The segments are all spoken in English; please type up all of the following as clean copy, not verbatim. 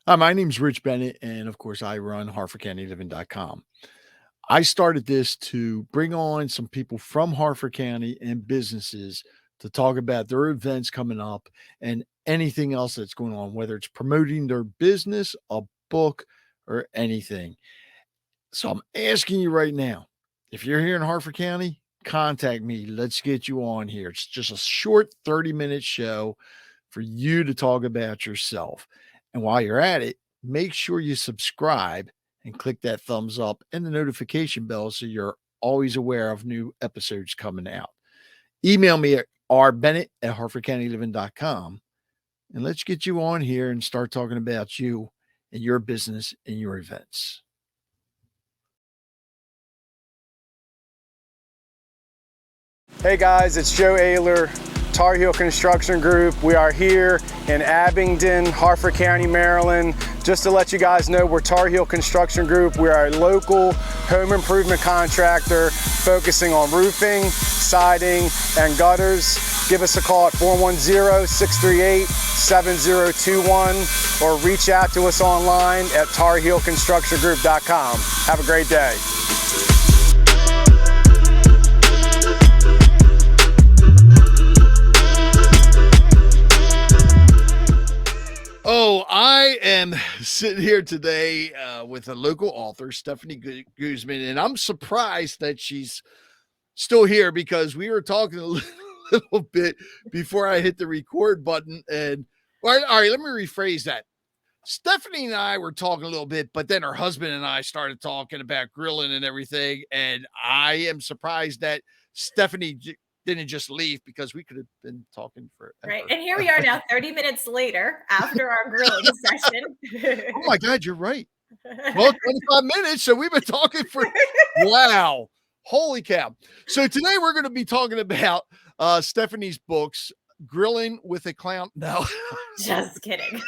Hi, my name's Rich Bennett, and of course, I run HarfordCountyLiving.com. I started this to bring on some people from Harford County and businesses to talk about their events coming up and anything else that's going on, whether it's promoting their business, a book, or anything. So I'm asking you right now, if you're here in Harford County, contact me. Let's get you on here. It's just a short 30-minute show for you to talk about yourself. And while you're at it, make sure you subscribe and click that thumbs up and the notification bell so you're always aware of new episodes coming out. Email me at rbennett@harfordcountyliving.com and let's get you on here and start talking about you and your business and your events. Hey guys, it's Joe Ayler, Tar Heel Construction Group. We are here in Abingdon, Harford County, Maryland. Just to let you guys know, we're Tar Heel Construction Group. We are a local home improvement contractor focusing on roofing, siding, and gutters. Give us a call at 410-638-7021 or reach out to us online at tarheelconstructiongroup.com. Have a great day. Oh, I am sitting here today with a local author, Stephanie Guzman, and I'm surprised that she's still here because we were talking a little bit before I hit the record button. And all right, let me rephrase that. Stephanie and I were talking a little bit, but then her husband and I started talking about grilling and everything. And I am surprised that Stephanie didn't just leave because we could have been talking forever. Right. And here we are now 30 minutes later after our grilling session. Oh my God, you're right. Well, 25 minutes. So we've been talking for, wow. Holy cow. So today we're going to be talking about Stephanie's books, Grilling with a Clown. No. Just kidding.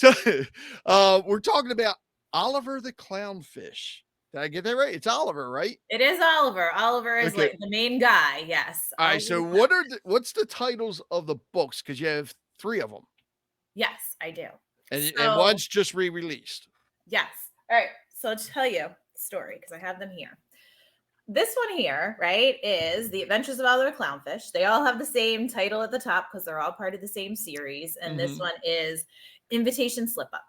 We're talking about Oliver the Clownfish. Did I get that right? It's Oliver, right? It is Oliver. Oliver is like the main guy. Yes. All right. So what's the titles of the books? Because you have 3 of them. Yes, I do. And one's just re-released. Yes. All right. So I'll tell you the story because I have them here. This one here, right, is The Adventures of Oliver the Clownfish. They all have the same title at the top because they're all part of the same series. And this one is Invitation Slip Up.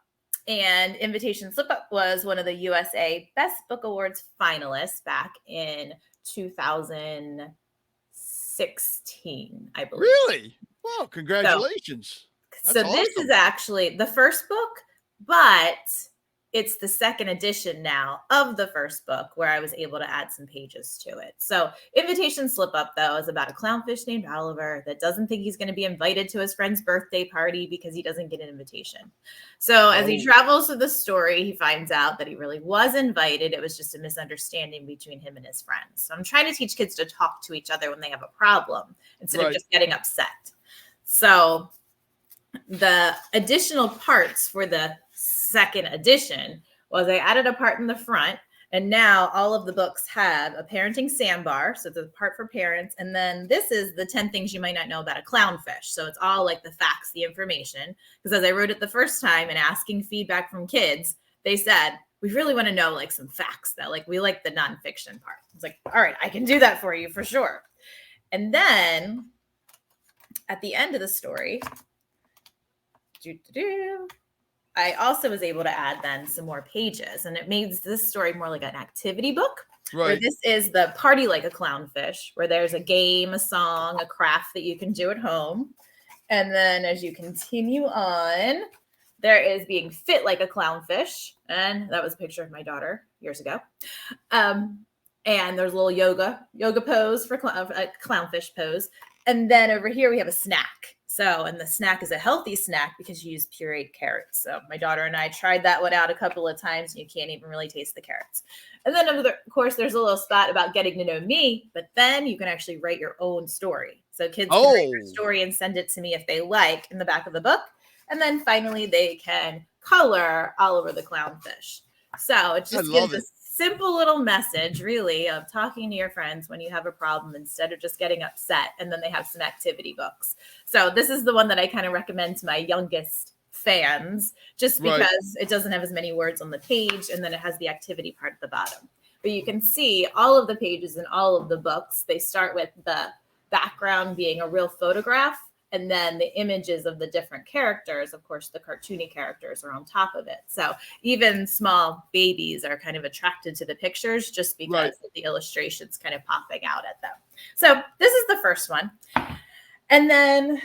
And Invitation Slip Up was one of the USA Best Book Awards finalists back in 2016, I believe. Really? Well, congratulations. So awesome. This is actually the first book, but it's the second edition now of the first book where I was able to add some pages to it. So Invitation Slip Up, though, is about a clownfish named Oliver that doesn't think he's going to be invited to his friend's birthday party because he doesn't get an invitation. So as he travels through the story, he finds out that he really was invited. It was just a misunderstanding between him and his friends. So I'm trying to teach kids to talk to each other when they have a problem instead of just getting upset. So the additional parts for the second edition was I added a part in the front, and now all of the books have a parenting sandbar. So there's a part for parents. And then this is the 10 things you might not know about a clownfish. So it's all like the facts, the information. Because as I wrote it the first time and asking feedback from kids, they said, we really want to know like some facts that like we like the nonfiction part. It's like, all right, I can do that for you for sure. And then at the end of the story, I also was able to add then some more pages, and it made this story more like an activity book. Right. Where this is the Party Like a Clownfish, where there's a game, a song, a craft that you can do at home. And then as you continue on, there is Being Fit Like a Clownfish. And that was a picture of my daughter years ago. And there's a little yoga pose for clownfish pose. And then over here we have a snack. So, and the snack is a healthy snack because you use pureed carrots. So my daughter and I tried that one out a couple of times, and you can't even really taste the carrots. And then, of course, there's a little spot about getting to know me, but then you can actually write your own story. So kids can write your story and send it to me if they like in the back of the book. And then finally, they can color Oliver the Clownfish. So it just gives us simple little message, really, of talking to your friends when you have a problem instead of just getting upset. And then they have some activity books. So this is the one that I kind of recommend to my youngest fans, just Right. because it doesn't have as many words on the page, and then it has the activity part at the bottom. But you can see all of the pages in all of the books, they start with the background being a real photograph, and then the images of the different characters, of course, the cartoony characters are on top of it. So even small babies are kind of attracted to the pictures just because of the illustrations kind of popping out at them. So this is the first one. And then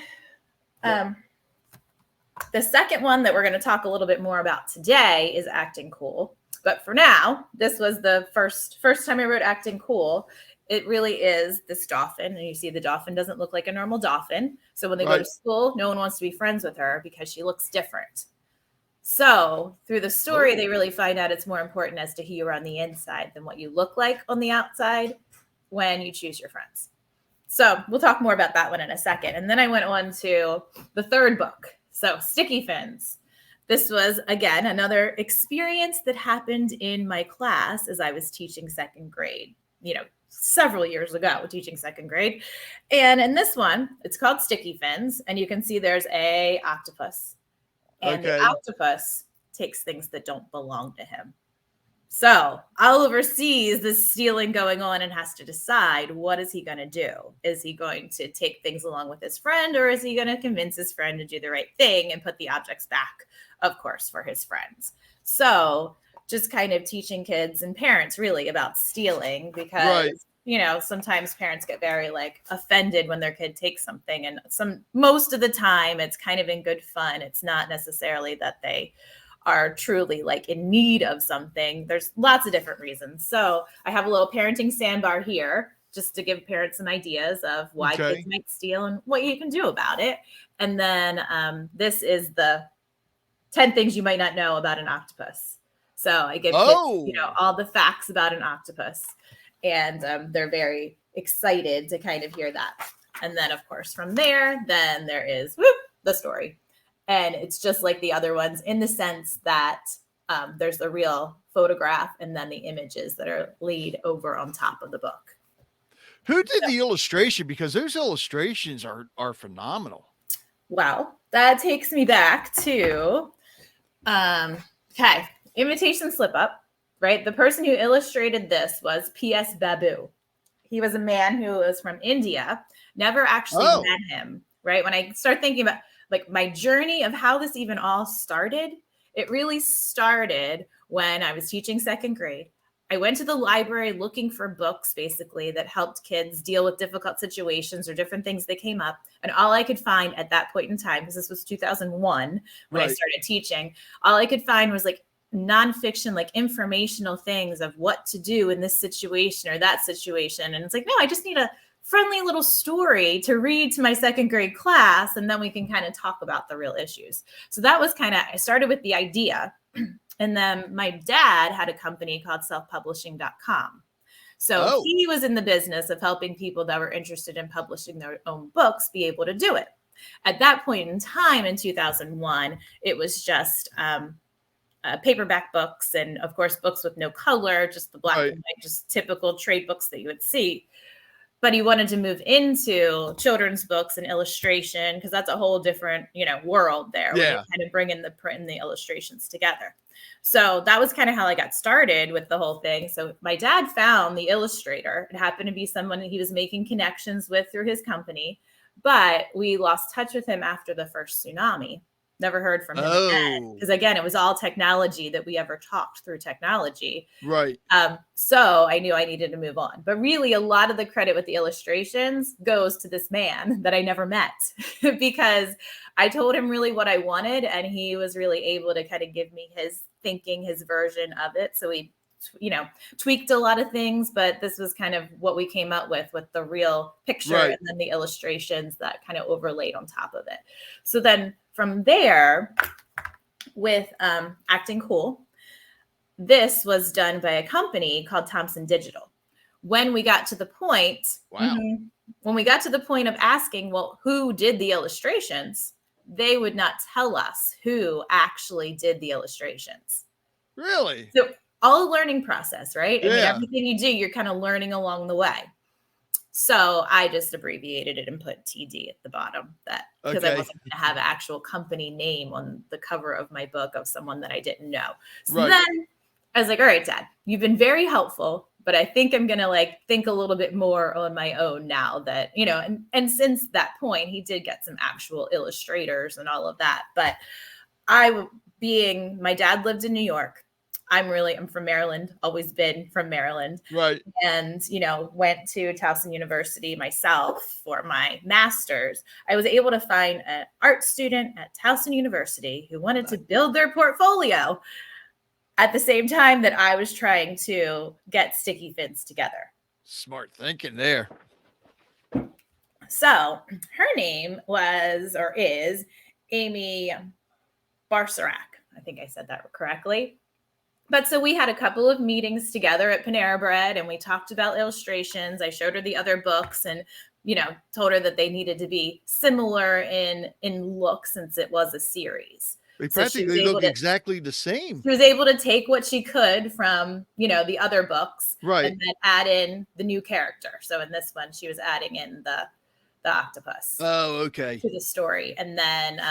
the second one that we're going to talk a little bit more about today is Acting Cool. But for now, this was the first time I wrote Acting Cool. It really is this dolphin. And you see the dolphin doesn't look like a normal dolphin. So when they go to school, no one wants to be friends with her because she looks different. So through the story, they really find out it's more important as to who you are on the inside than what you look like on the outside when you choose your friends. So we'll talk more about that one in a second. And then I went on to the third book. So Sticky Fins. This was, again, another experience that happened in my class as I was teaching second grade, several years ago, teaching second grade. And in this one, it's called Sticky Fins. And you can see there's a octopus. And the octopus takes things that don't belong to him. So Oliver sees this stealing going on and has to decide, what is he going to do? Is he going to take things along with his friend, or is he going to convince his friend to do the right thing and put the objects back, of course, for his friends? So just kind of teaching kids and parents really about stealing, because sometimes parents get very offended when their kid takes something, and most of the time it's kind of in good fun. It's not necessarily that they are truly in need of something. There's lots of different reasons. So I have a little parenting sandbar here just to give parents some ideas of why kids might steal and what you can do about it. And then this is the 10 things you might not know about an octopus. So I give kids, all the facts about an octopus, and they're very excited to kind of hear that. And then of course from there, then there is the story. And it's just like the other ones in the sense that there's the real photograph and then the images that are laid over on top of the book. Who did the illustration? Because those illustrations are phenomenal. Well, that takes me back to, Imitation Slip Up, right? The person who illustrated this was P.S. Babu. He was a man who was from India, never actually met him, right? When I start thinking about my journey of how this even all started, it really started when I was teaching second grade. I went to the library looking for books, basically, that helped kids deal with difficult situations or different things that came up. And all I could find at that point in time, because this was 2001 when I started teaching, all I could find was nonfiction, informational things of what to do in this situation or that situation. And it's no, I just need a friendly little story to read to my second grade class, and then we can kind of talk about the real issues. So that was I started with the idea. And then my dad had a company called selfpublishing.com. So he was in the business of helping people that were interested in publishing their own books be able to do it. At that point in time in 2001, it was just paperback books, and of course books with no color, just the black and white, just typical trade books that you would see. But he wanted to move into children's books and illustration, because that's a whole different, world there. When you kind of bring in the print and the illustrations together. So that was kind of how I got started with the whole thing. So my dad found the illustrator. It happened to be someone that he was making connections with through his company, but we lost touch with him after the first tsunami. Never heard from him again. Because again, it was all technology that we ever talked through technology. Right. So I knew I needed to move on. But really, a lot of the credit with the illustrations goes to this man that I never met, because I told him really what I wanted, and he was really able to kind of give me his thinking, his version of it. So we, tweaked a lot of things, but this was kind of what we came up with the real picture and then the illustrations that kind of overlaid on top of it. So then from there, with Acting Cool, this was done by a company called Thompson Digital. When we got to the point, when we got to the point of asking, well, who did the illustrations? They would not tell us who actually did the illustrations. Really? So all a learning process, right? I mean, everything you do, you're kind of learning along the way. So I just abbreviated it and put TD at the bottom, that because I Okay. wasn't going to have an actual company name on the cover of my book of someone that I didn't know. So Right. then I was like, all right, Dad, you've been very helpful, but I think I'm going to like think a little bit more on my own now that, and since that point, he did get some actual illustrators and all of that. But my dad lived in New York. I'm from Maryland, always been from Maryland. Right. And, went to Towson University myself for my master's. I was able to find an art student at Towson University who wanted to build their portfolio at the same time that I was trying to get Sticky Fins together. Smart thinking there. So her name was or is Amy Barsarak. I think I said that correctly. But so we had a couple of meetings together at Panera Bread and we talked about illustrations. I showed her the other books and, told her that they needed to be similar in look since it was a series. They practically look exactly the same. She was able to take what she could from, the other books, right, and then add in the new character. So in this one, she was adding in the octopus. Oh, okay. To the story. And then,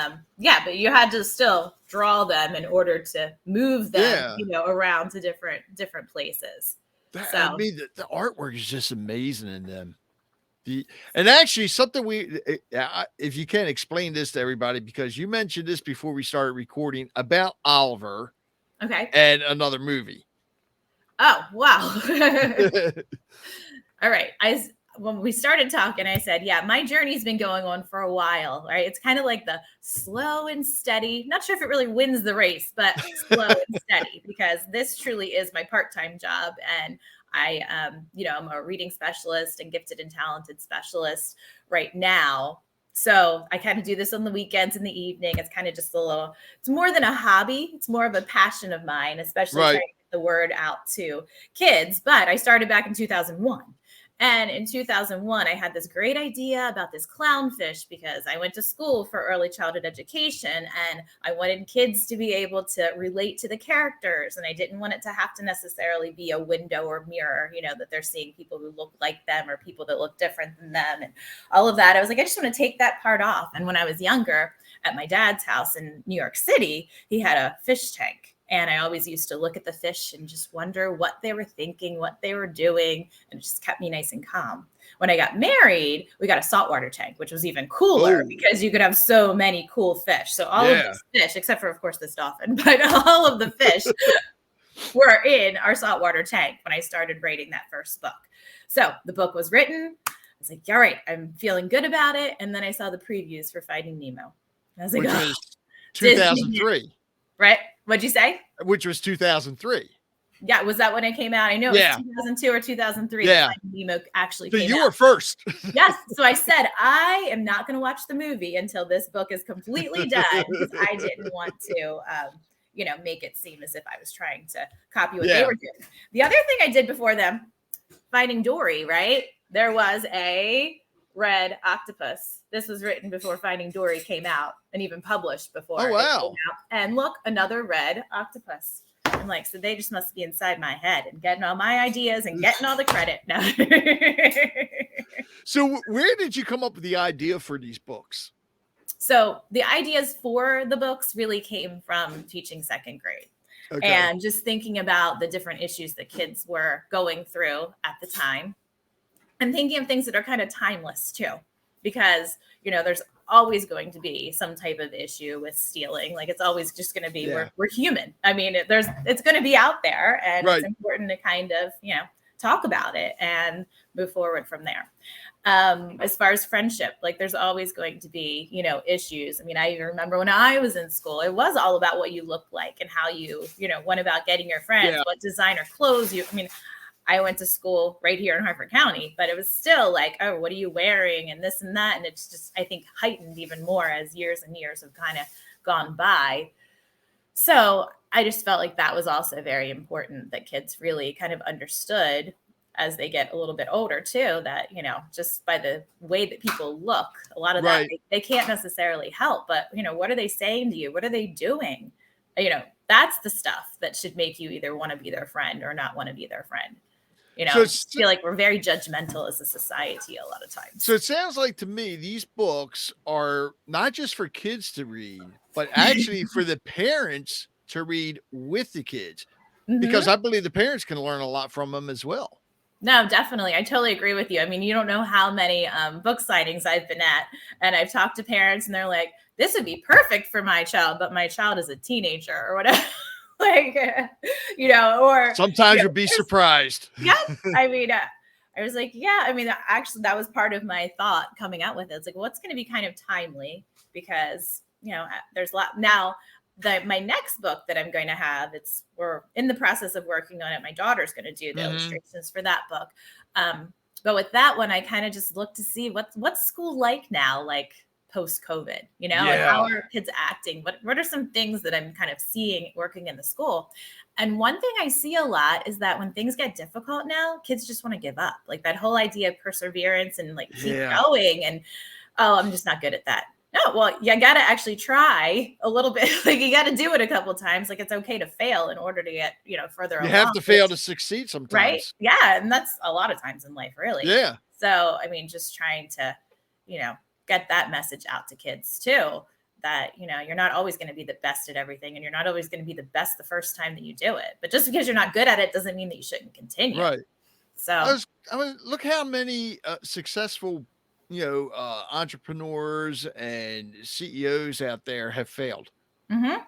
but you had to still draw them in order to move them, around to different places. I mean, the artwork is just amazing in them. And actually something if you can explain this to everybody, because you mentioned this before we started recording about Oliver. Okay. And another movie. Oh, wow. All right. When we started talking, I said, my journey's been going on for a while, right? It's kind of like the slow and steady. Not sure if it really wins the race, but slow and steady, because this truly is my part-time job. And I'm a reading specialist and gifted and talented specialist right now. So I kind of do this on the weekends in the evening. It's kind of just it's more than a hobby. It's more of a passion of mine, especially trying to get the word out to kids. But I started back in 2001. And in 2001, I had this great idea about this clownfish because I went to school for early childhood education and I wanted kids to be able to relate to the characters. And I didn't want it to have to necessarily be a window or mirror, that they're seeing people who look like them or people that look different than them and all of that. I was like, I just want to take that part off. And when I was younger at my dad's house in New York City, he had a fish tank. And I always used to look at the fish and just wonder what they were thinking, what they were doing. And it just kept me nice and calm. When I got married, we got a saltwater tank, which was even cooler because you could have so many cool fish. So all of these fish, except for, of course, this dolphin, but all of the fish were in our saltwater tank when I started writing that first book. So the book was written. I was like, all right, I'm feeling good about it. And then I saw the previews for Finding Nemo. I was like, which was 2003. Right? What'd you say? Which was 2003. Yeah, was that when it came out? I know it was 2002 or 2003. Yeah. Nemo actually so came you out. were first. Yes. So I said, I am not going to watch the movie until this book is completely done because I didn't want to, make it seem as if I was trying to copy what they were doing. The other thing I did before them, Finding Dory, right? There was a red octopus. This was written before Finding Dory came out and even published before. Oh, wow. It came out. And look, another red octopus. I'm like, so they just must be inside my head and getting all my ideas and getting all the credit. No. So where did you come up with the idea for these books? So the ideas for the books really came from teaching second grade. Okay. And just thinking about the different issues that kids were going through at the time. And thinking of things that are kind of timeless too, because, there's always going to be some type of issue with stealing. Like it's always just going to be, we're human. I mean, it's going to be out there and it's important to kind of, talk about it and move forward from there. As far as friendship, like there's always going to be, issues. I mean, I even remember when I was in school, it was all about what you look like and how you, went about getting your friends, what designer clothes I went to school right here in Harford County, but it was still like, oh, what are you wearing and this and that. And it's just, I think, heightened even more as years and years have kind of gone by. So I just felt like that was also very important that kids really kind of understood as they get a little bit older too, that, just by the way that people look, a lot of that they can't necessarily help, but, what are they saying to you? What are they doing? That's the stuff that should make you either want to be their friend or not want to be their friend. So I feel like we're very judgmental as a society a lot of times. So it sounds like to me, these books are not just for kids to read, but actually for the parents to read with the kids, because I believe the parents can learn a lot from them as well. No, definitely. I totally agree with you. I mean, you don't know how many book signings I've been at, and I've talked to parents and they're like, this would be perfect for my child, but my child is a teenager or whatever. Like, or sometimes you'll be surprised. Yeah. I mean, I was like, yeah, I mean, actually, that was part of my thought coming out with it. It's like, what's going to be kind of timely because, there's a lot now. My next book that I'm going to have, we're in the process of working on it. My daughter's going to do the illustrations for that book. But with that one, I kind of just looked to see what's school like now, like post-COVID, and how are kids acting? What are some things that I'm kind of seeing working in the school? And one thing I see a lot is that when things get difficult now, kids just want to give up. Like that whole idea of perseverance and like keep going. And, oh, I'm just not good at that. No, well, you got to actually try a little bit. Like you got to do it a couple of times. Like it's okay to fail in order to get, further along. You have to fail to succeed sometimes. Right. Yeah. And that's a lot of times in life, really. Yeah. So, I mean, just trying to, get that message out to kids too, that, you're not always going to be the best at everything and you're not always going to be the best the first time that you do it. But just because you're not good at it doesn't mean that you shouldn't continue. Right. So I was look how many successful, entrepreneurs and CEOs out there have failed. Right.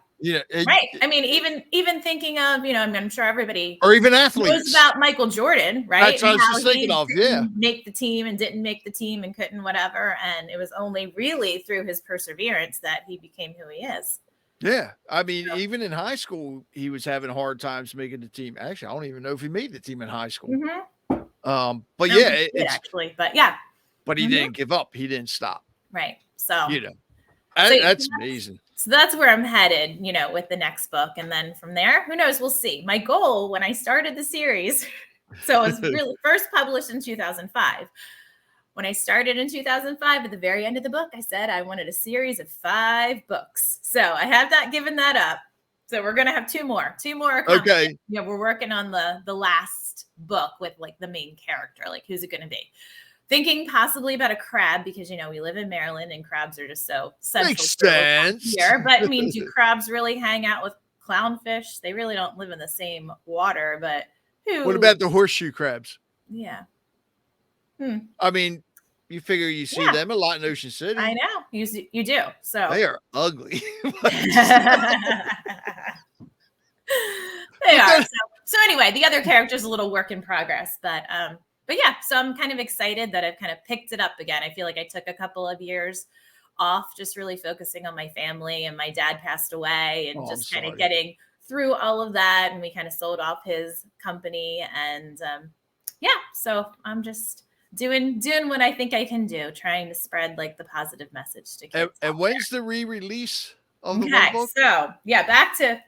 I mean, even thinking of, I'm sure everybody or even athletes knows about Michael Jordan, right? That's what I was just thinking of. Yeah. Make the team and didn't make the team and couldn't whatever. And it was only really through his perseverance that he became who he is. Yeah. I mean, even in high school, he was having hard times making the team. Actually, I don't even know if he made the team in high school. But yeah, but he didn't give up. He didn't stop. Right. So, that's amazing. So that's where I'm headed, with the next book. And then from there, who knows? We'll see. My goal when I started the series, so it was really first published in 2005. When I started in 2005, at the very end of the book, I said I wanted a series of 5 books. So I have not given that up. So we're going to have 2 more. Okay. We're working on the last book with like the main character. Like, who's it going to be? Thinking possibly about a crab because, we live in Maryland and crabs are just so central. Makes sense. Here. But I mean, do crabs really hang out with clownfish? They really don't live in the same water, but what about the horseshoe crabs? Yeah. I mean, you figure you see them a lot in Ocean City. I know. You do. So they are ugly. They are. So anyway, the other character's a little work in progress, but yeah, so I'm kind of excited that I've kind of picked it up again. I feel like I took a couple of years off, just really focusing on my family, and my dad passed away and just kind of getting through all of that. And we kind of sold off his company. And so I'm just doing what I think I can do, trying to spread like the positive message to kids. And when's the re-release of the book? So back to,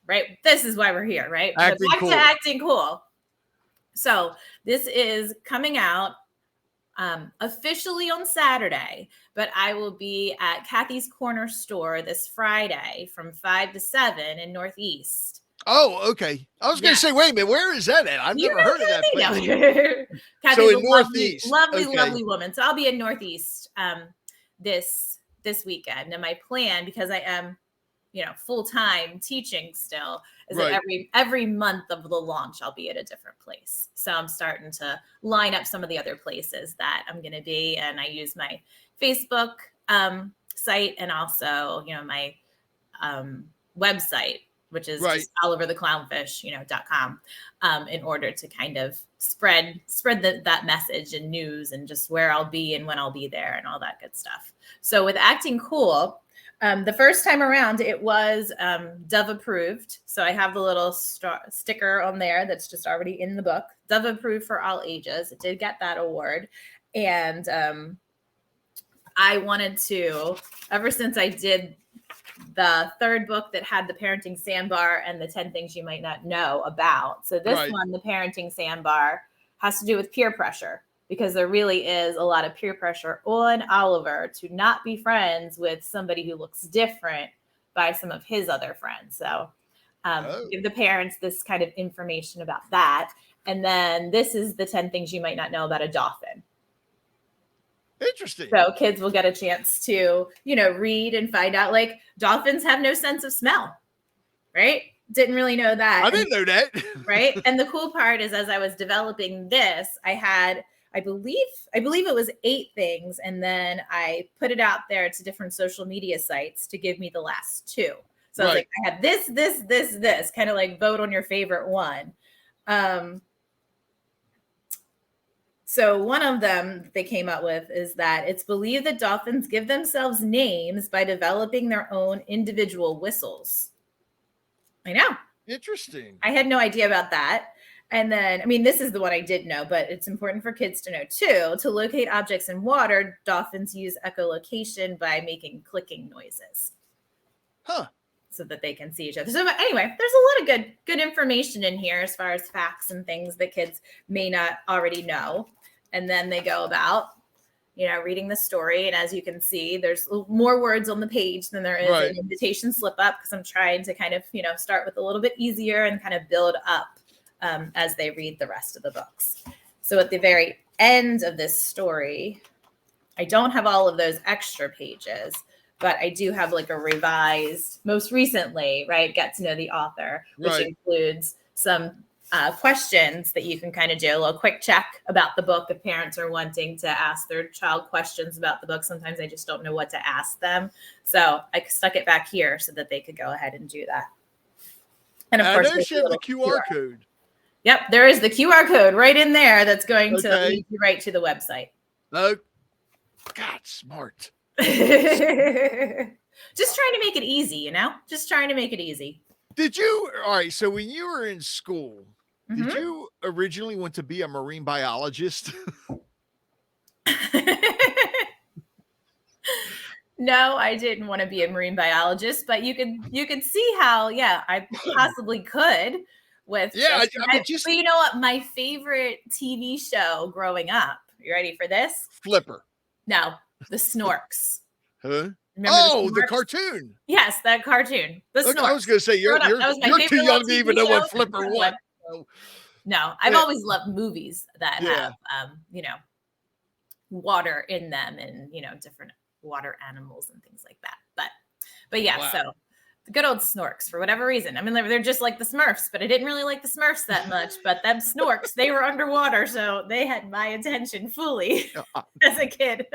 right. This is why we're here, right? Back to Acting Cool. So this is coming out officially on Saturday, but I will be at Kathy's Corner store this Friday from 5 to 7 in Northeast. Oh, okay. I was going to say, wait a minute, where is that at? I've never heard of that place. Kathy's in Northeast. Lovely woman. So I'll be in Northeast this weekend. And my plan, because I am full-time teaching still, is that every month of the launch, I'll be at a different place. So I'm starting to line up some of the other places that I'm going to be. And I use my Facebook site and also, my website, which is just olivertheclownfish.com, in order to kind of spread that message and news and just where I'll be and when I'll be there and all that good stuff. So with Acting Cool, the first time around, it was Dove approved. So I have the little sticker on there that's just already in the book. Dove approved for all ages. It did get that award. And I wanted to, ever since I did the 3rd book that had the parenting sandbar and the 10 things you might not know about. So this one, the parenting sandbar, has to do with peer pressure. Because there really is a lot of peer pressure on Oliver to not be friends with somebody who looks different by some of his other friends. So give the parents this kind of information about that. And then this is the 10 things you might not know about a dolphin. Interesting. So kids will get a chance to, read and find out, like, dolphins have no sense of smell, right? Didn't really know that. I didn't know that. Right. And the cool part is, as I was developing this, I had, I believe it was 8 things. And then I put it out there to different social media sites to give me the last 2. So I was like, I have this, kind of like vote on your favorite one. So one of them they came up with is that it's believed that dolphins give themselves names by developing their own individual whistles. I know. Interesting. I had no idea about that. And then, this is the one I did know, but it's important for kids to know too. To locate objects in water, dolphins use echolocation by making clicking noises. Huh. So that they can see each other. So anyway, there's a lot of good information in here as far as facts and things that kids may not already know. And then they go about, reading the story. And as you can see, there's more words on the page than there is an invitation slip up, because I'm trying to kind of, start with a little bit easier and kind of build up as they read the rest of the books. So at the very end of this story, I don't have all of those extra pages, but I do have like a revised, most recently, right, get to know the author, which includes some questions that you can kind of do a little quick check about the book if parents are wanting to ask their child questions about the book. Sometimes I just don't know what to ask them. So I stuck it back here so that they could go ahead and do that. And of course, there's the QR code. Yep, there is the QR code right in there that's going to lead you right to the website. Oh, God, smart. Just trying to make it easy, just trying to make it easy. All right, so when you were in school, did you originally want to be a marine biologist? No, I didn't want to be a marine biologist, but you could see how, I possibly could with. But you know what? My favorite TV show growing up. You ready for this? Flipper. No, the Snorks. Huh? Remember the cartoon. Yes, that cartoon. The Snorks. I was going to say you're too young to even know what Flipper was. No, I've always loved movies that have water in them and different water animals and things like that. But so the good old Snorks, for whatever reason. They're just like the Smurfs, but I didn't really like the Smurfs that much. But them Snorks, they were underwater, so they had my attention fully as a kid.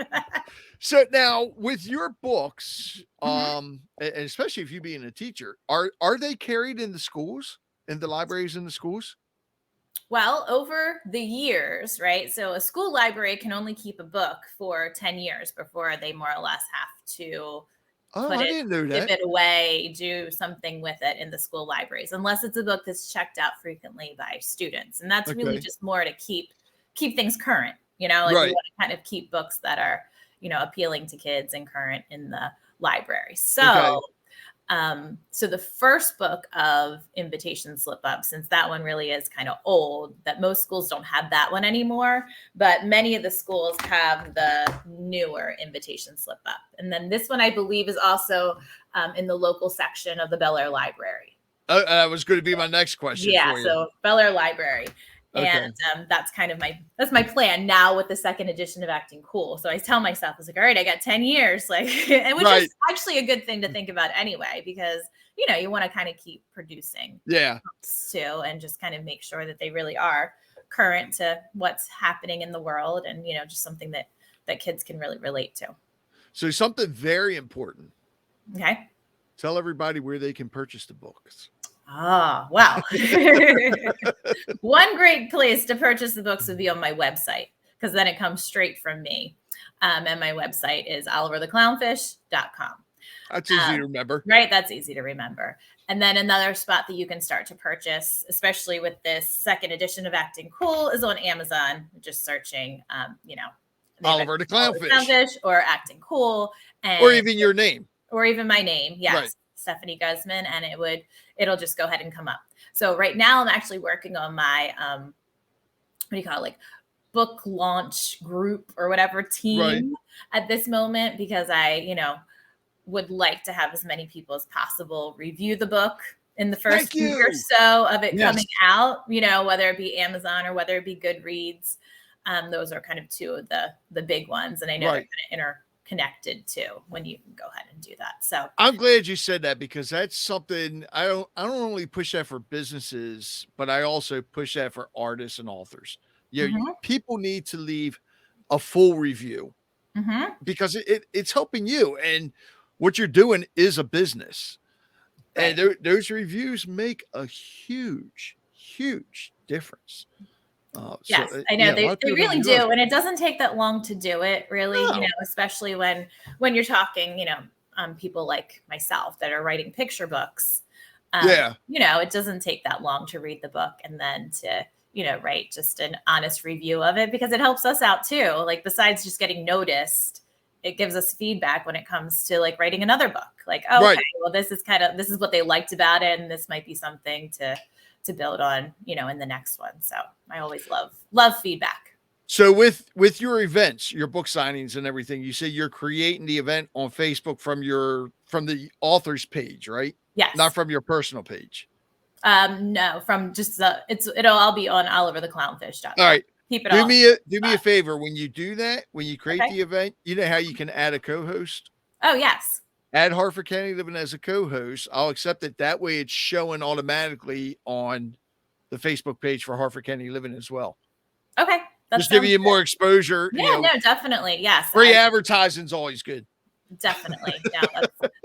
So now with your books, and especially if you being a teacher, are they carried in the schools, in the libraries in the schools? Well, over the years, right? So a school library can only keep a book for 10 years before they more or less have to give it away, do something with it in the school libraries, unless it's a book that's checked out frequently by students. And that's really just more to keep things current, we want to kind of keep books that are, appealing to kids and current in the library. So so the first book of Invitation Slip Up, since that one really is kind of old, that most schools don't have that one anymore, but many of the schools have the newer Invitation Slip Up. And then this one, I believe, is also in the local section of the Bel Air Library. That was going to be my next question. Yeah, so Bel Air Library. And that's kind of my plan now with the second edition of Acting Cool. So I tell myself, I was like, all right, I got 10 years, which is actually a good thing to think about anyway, because, you want to kind of keep producing books too, and just kind of make sure that they really are current to what's happening in the world, and, just something that kids can really relate to. So something very important. Okay. Tell everybody where they can purchase the books. Oh, wow. One great place to purchase the books would be on my website, because then it comes straight from me. And my website is olivertheclownfish.com. That's easy to remember. Right. That's easy to remember. And then another spot that you can start to purchase, especially with this second edition of Acting Cool, is on Amazon. Just searching, Oliver the Clownfish or Acting Cool. Or even your name. Or even my name. Yes. Right. Stephanie Guzman, and it'll just go ahead and come up. So right now I'm actually working on my, book launch group or whatever team at this moment, because I, would like to have as many people as possible review the book in the first Thank week or you. so of it Yes. coming out, whether it be Amazon or whether it be Goodreads. Those are kind of two of the big ones. And I know they're kind of interconnected too when you can go ahead and do that. So I'm glad you said that, because that's something I don't only push that for businesses, but I also push that for artists and authors. People need to leave a full review, because it's helping you, and what you're doing is a business. Right. And those reviews make a huge, huge difference. Yes, So I know a lot of they people don't really realize do, and it doesn't take that long to do it, really. No. Especially when you're talking, people like myself that are writing picture books. It doesn't take that long to read the book and then to write just an honest review of it, because it helps us out too. Like, besides just getting noticed, it gives us feedback when it comes to like writing another book. Like, oh, okay, well, this is what they liked about it, and this might be something to build on, in the next one. So I always love feedback. So with your events, your book signings and everything, you say you're creating the event on Facebook from the author's page, right? Yes. Not from your personal page. No, from just it'll all be on olivertheclownfish.com. All right. Keep it do all. me a favor. When you do that, when you create the event, you know how you can add a co-host? Oh, yes. Add Harford County Living as a co-host. I'll accept it. That way it's showing automatically on the Facebook page for Harford County Living as well. Okay. Just giving you more exposure. Yeah, no, definitely. Yes. Free advertising is always good. Definitely. Yeah,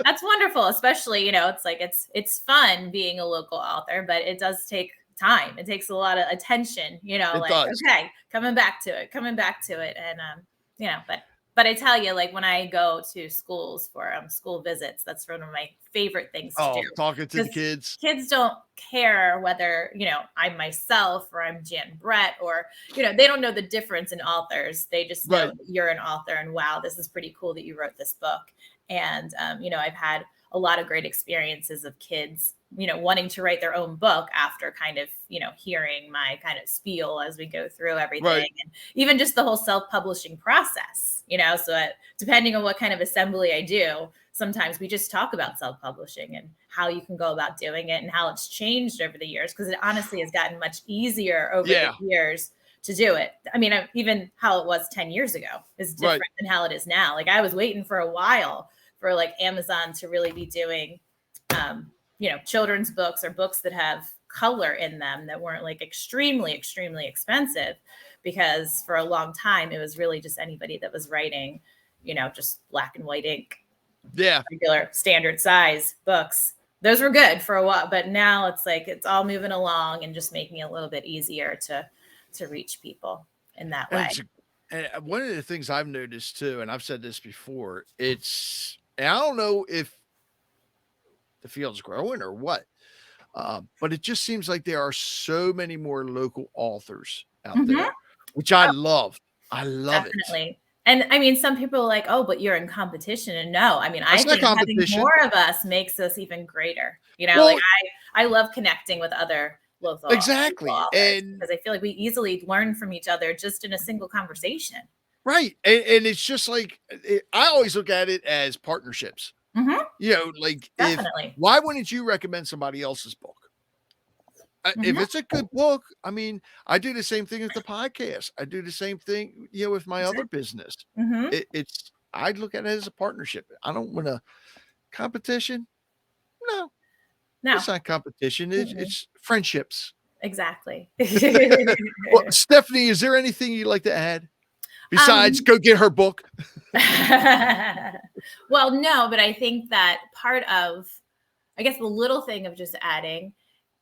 that's wonderful. Especially, it's like, it's fun being a local author, but it does take time. It takes a lot of attention, okay, coming back to it. And, but I tell you, like, when I go to schools for school visits, that's one of my favorite things to do. Talking to the kids. Kids don't care whether, I'm myself or I'm Jan Brett, or, they don't know the difference in authors. They just know that you're an author, and wow, this is pretty cool that you wrote this book. And, I've had a lot of great experiences of kids, wanting to write their own book after kind of, hearing my kind of spiel as we go through everything. And even just the whole self-publishing process, so depending on what kind of assembly I do, sometimes we just talk about self-publishing and how you can go about doing it and how it's changed over the years, because it honestly has gotten much easier over the years to do it. I mean, even how it was 10 years ago is different than how it is now. Like, I was waiting for a while for like Amazon to really be doing, children's books or books that have color in them that weren't like extremely, extremely expensive, because for a long time, it was really just anybody that was writing, just black and white ink, regular standard size books. Those were good for a while, but now it's like, it's all moving along and just making it a little bit easier to reach people in that way. And one of the things I've noticed too, and I've said this before, and I don't know if the field's growing or what, but it just seems like there are so many more local authors out there, which I love. I love it. And I mean, some people are like, oh, but you're in competition. And no, I mean, I think having more of us makes us even greater. I love connecting with other local exactly authors, and because I feel like we easily learn from each other just in a single conversation. Right. And it's just like, I always look at it as partnerships. Like, why wouldn't you recommend somebody else's book? If it's a good book, I mean, I do the same thing with the podcast. I do the same thing, with my other business. I'd look at it as a partnership. I don't want a competition. No, it's not competition. It's friendships. Exactly. Well, Stephanie, is there anything you'd like to add besides go get her book? Well, no, but I think that part of, I guess, the little thing of just adding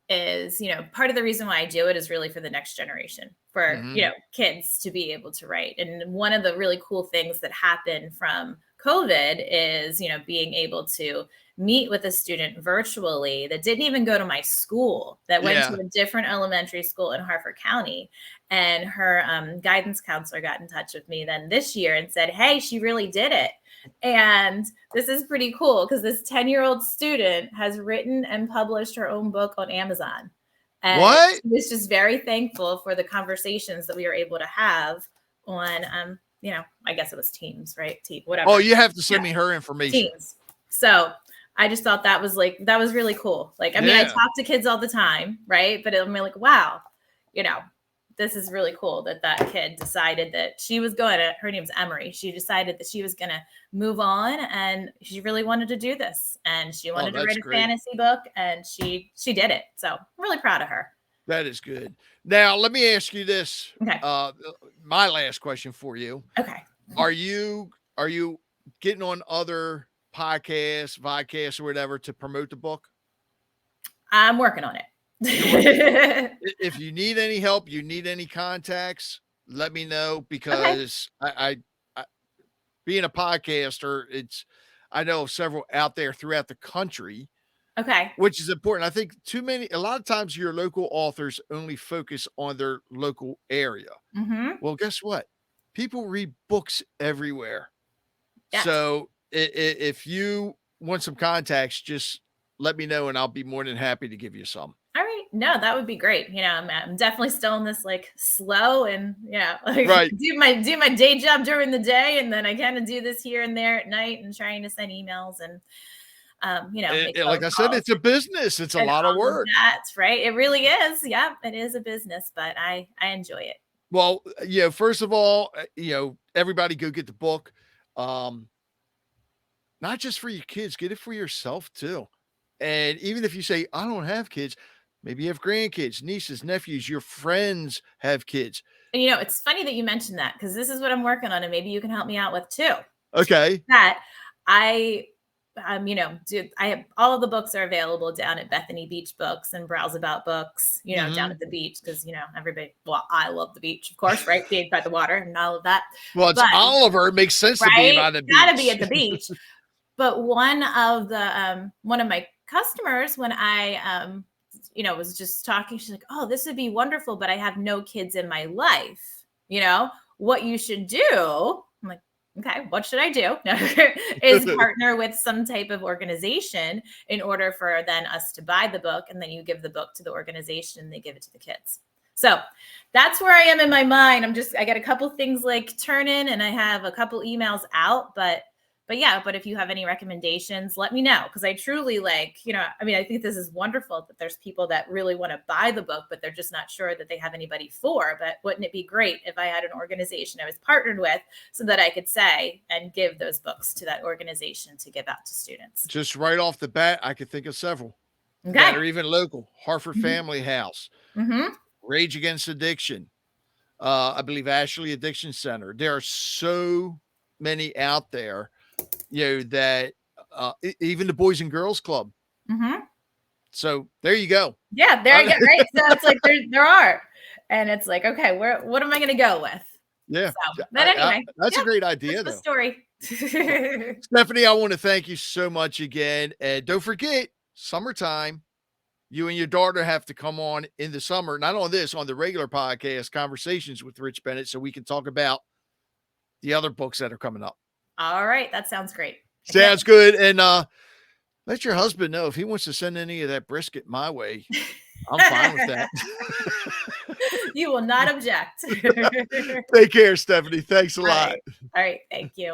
is, part of the reason why I do it is really for the next generation, for, kids to be able to write. And one of the really cool things that happened from COVID is, being able to meet with a student virtually that didn't even go to my school, that went to a different elementary school in Harford County. And her guidance counselor got in touch with me then this year and said, hey, she really did it. And this is pretty cool, because this 10-year-old student has written and published her own book on Amazon. And she was just very thankful for the conversations that we were able to have on, I guess it was Teams, right? Whatever. Oh, you have to send me her information. Teams. So I just thought that was really cool. Like, I mean, I talk to kids all the time, right? But I'm like, wow, this is really cool that kid decided that she was her name's Emery. She decided that she was going to move on, and she really wanted to do this, and she wanted to write a fantasy book, and she did it. So I'm really proud of her. That is good. Now, let me ask you this. Okay. My last question for you. Okay. Are you getting on other podcasts, vodcasts, or whatever to promote the book? I'm working on it. If you need any help, you need any contacts, let me know, because I being a podcaster, I know of several out there throughout the country. Okay. Which is important. I think a lot of times your local authors only focus on their local area. Mm-hmm. Well, guess what? People read books everywhere. Yes. So if you want some contacts, just let me know and I'll be more than happy to give you some. All right. No, that would be great. I'm definitely still in this like slow and right. do my day job during the day, and then I kind of do this here and there at night and trying to send emails and like I said, it's a business. It's a lot of work. That's right. It really is. Yeah, it is a business, but I enjoy it. Well, first of all, everybody go get the book. Not just for your kids, get it for yourself too. And even if you say, I don't have kids, maybe you have grandkids, nieces, nephews, your friends have kids. And it's funny that you mentioned that, because this is what I'm working on, and maybe you can help me out with too. Okay. That I have all of the books are available down at Bethany Beach Books and Browse About Books, down at the beach, because everybody, I love the beach, of course, right? Being by the water and all of that. Well, it's Oliver. It makes sense to be by the beach. Gotta be at the beach. But one of my customers, when I was just talking, she's like, "Oh, this would be wonderful, but I have no kids in my life. What you should do." I'm like, okay, what should I do? Is partner with some type of organization in order for then us to buy the book, and then you give the book to the organization and they give it to the kids. So that's where I am in my mind. I got a couple things like turn in, and I have a couple emails out, but if you have any recommendations, let me know. Because I truly I think this is wonderful that there's people that really want to buy the book, but they're just not sure that they have anybody for. But wouldn't it be great if I had an organization I was partnered with, so that I could say and give those books to that organization to give out to students? Just right off the bat, I could think of several that are even local. Harford Family House, Rage Against Addiction, I believe Ashley Addiction Center. There are so many out there. That even the Boys and Girls Club. So there you go. Yeah, there you go. Right. So it's like there are, and it's like, okay, what am I going to go with? Yeah. So, but anyway, that's a great idea. That's the story. Stephanie, I want to thank you so much again, and don't forget, summertime. You and your daughter have to come on in the summer, not on the regular podcast, Conversations with Rich Bennett, so we can talk about the other books that are coming up. All right. That sounds great. Sounds good. And let your husband know if he wants to send any of that brisket my way. I'm fine with that. You will not object. Take care, Stephanie. Thanks a lot. All right. Thank you.